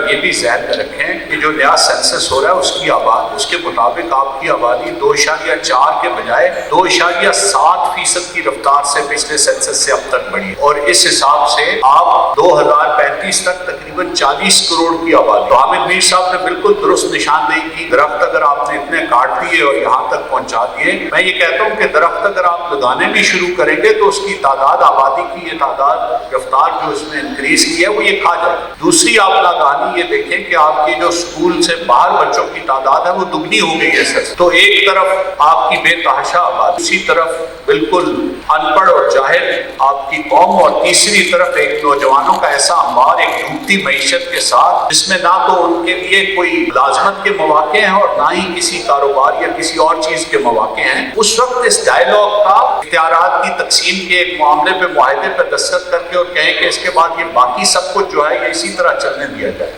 یہ بھی ذہن میں رکھیں کہ جو نیا سینسس ہو رہا ہے اس کے مطابق آپ کی آبادی 2.4 کے بجائے 2.7% کی رفتار سے پچھلے سینسس سے اب تک بڑھی، اور اس حساب سے آپ 2035 تک تقریباً 40 کروڑ کی آبادی۔ تو حامد میر صاحب نے بالکل درست نشاندہی کی، درخت اگر آپ نے اتنے کاٹ دیے اور یہاں تک پہنچا دیے، میں یہ کہتا ہوں کہ درخت اگر آپ لگانے بھی شروع کریں گے تو اس کی تعداد، آبادی کی یہ تعداد، رفتار جو اس میں انکریز کی ہے وہ یہ کھا جائے۔ دوسری آپ کہانی یہ دیکھیں کہ آپ کی جو اسکول سے باہر بچوں کی تعداد ہے وہ دگنی ہو گئی ہے سر۔ تو ایک طرف آپ کی بے تحاشا آبادی، دوسری طرف بالکل ان پڑھ اور جاہل آپ کی قوم، اور تیسری طرف ایک نوجوانوں کا ایسا انبار ایک ڈوبتی معیشت کے ساتھ، جس میں نہ تو ان کے لیے کوئی ملازمت کے مواقع ہیں اور نہ ہی کسی کاروبار یا کسی اور چیز کے مواقع ہیں۔ اس وقت اس ڈائیلاگ کا اختیارات کی تقسیم کے ایک معاملے پہ، معاہدے پہ دستخط کر کے اور کہیں کہ اس کے بعد یہ باقی سب کچھ جو ہے یہ اسی طرح چلنے دیا جائے۔